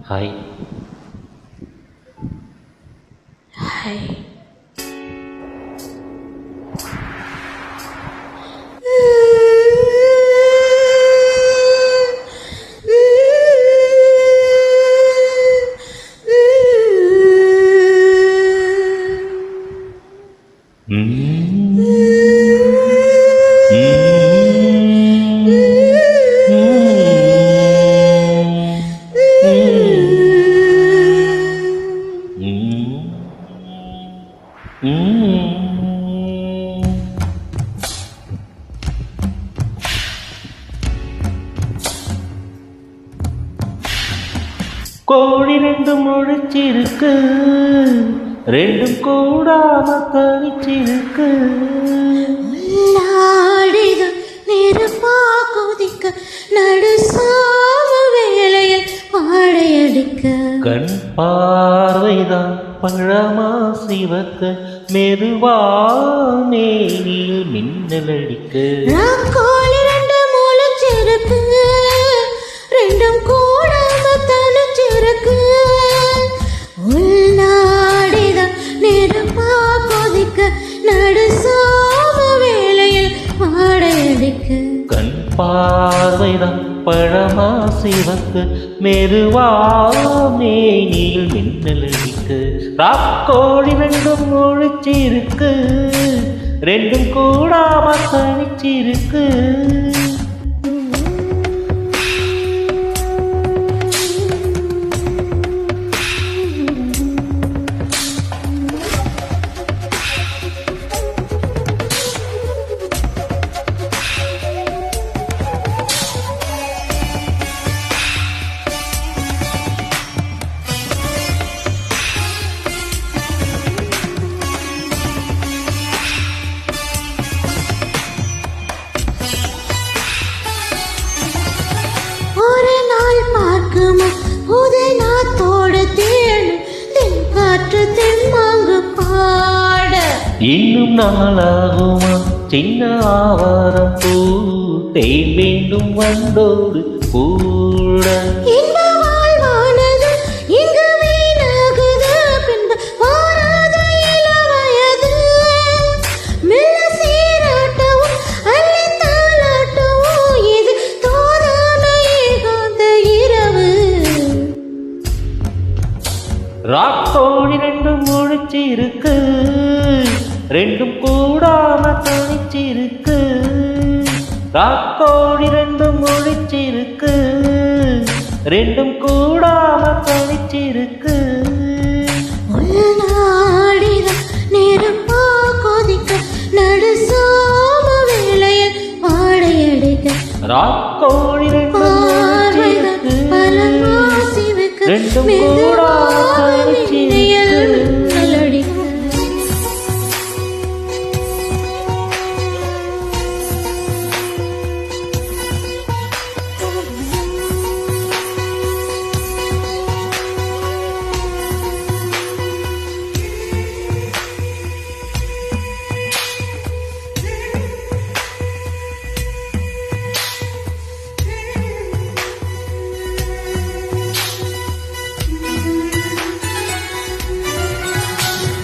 Hi. Hi. கோழி ரெண்டும் முழிச்சிருக்கு, ரெண்டும் கூடாம தனிச்சிருக்கு. நெருப்பா கொதிக்க நடுசாம வேளையில் பாடையடிக்க கண் பார்வைதான் பழமா சிவக்க மெதுவா மேனியில் மின்னல் அடிக்க. கோழி ரெண்டு முழிச்சிருக்கு, ரெண்டும் கூடாம தனிச்சிருக்கு. உள்நாடிதான் நெருப்பா கொதிக்க நடுசாம வேளையில் பாடையடிக்க கண் பார்வைதான் பழமா சிவக்கு மெதுவா மேனியில் மின்னல் அடிக்க. ராக்கோழி ரெண்டும் முழிச்சிருக்கு, ரெண்டும் கூடாம தனிச்சிருக்கு. இன்னும் நாளாகுமா சின்ன ஆவாரம் பூ தேன் வேண்டும் வந்தோடு கூட. ராக்கோழி ரெண்டும் முழிச்சிருக்கு, ரெண்டும் கூடாம தனிச்சிருக்கு. ராக்கோழி ரெண்டும் முழிச்சிருக்கு, ரெண்டும் கூடாம தனிச்சிருக்கு. நெருப்பா கொதிக்க நடுசாம வேளையில் பாடையடிக்க ராக்கோழி ரெண்டும் முழிச்சிருக்கு, ரெண்டும் கூடாம தனிச்சிருக்கு.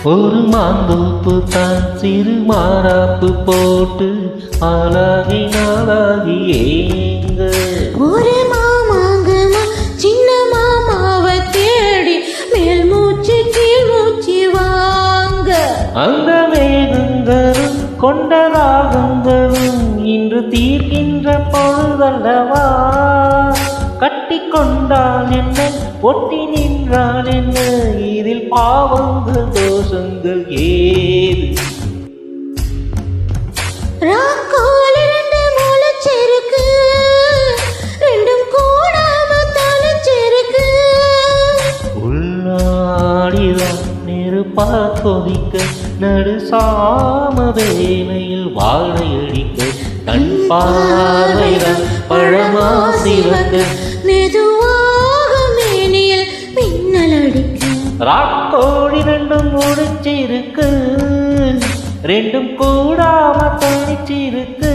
ஒரு மாந்தோப்பு தான் சிறு மாறாப்பு போட்டு ஆளாகி நாளாகி ஏங்க. ஒரு மாமாங்கமா சின்ன மாமாவை தேடி மேல் மூச்சு கீழ் மூச்சு வாங்க. அந்த மேகங்களும் கொண்டதாகங்களும் இன்று தீர்க்கின்ற பொழுதல்லவா. கட்டி கொண்டால் என்ன ஒட்டி நின்றால் என்ன, இதில் பாவங்கள் தோஷங்கள் ஏது. ராக்கோழி ரெண்டு முழிச்சிருக்கு, ரெண்டும் கூடாம தனிச்சிருக்கு. உள்ளாடிதான் நெருப்பா கொதிக்க நடுசாம வேளையில் வாழையடிக்க. கண் பார்வைதான் பழமா சிவக்க மெதுவாக மேனியில் மின்னல் அடிக்க. ராக்கோழி ரெண்டும் முடிச்சிருக்கு, ரெண்டும் கூடாம தனிச்சிருக்கு.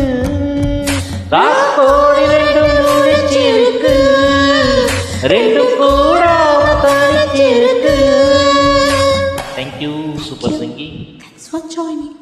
ராக்கோழி ரெண்டும் முடிச்சிருக்கு, ரெண்டும் கூடாம super Singhvi. Thanks for joining.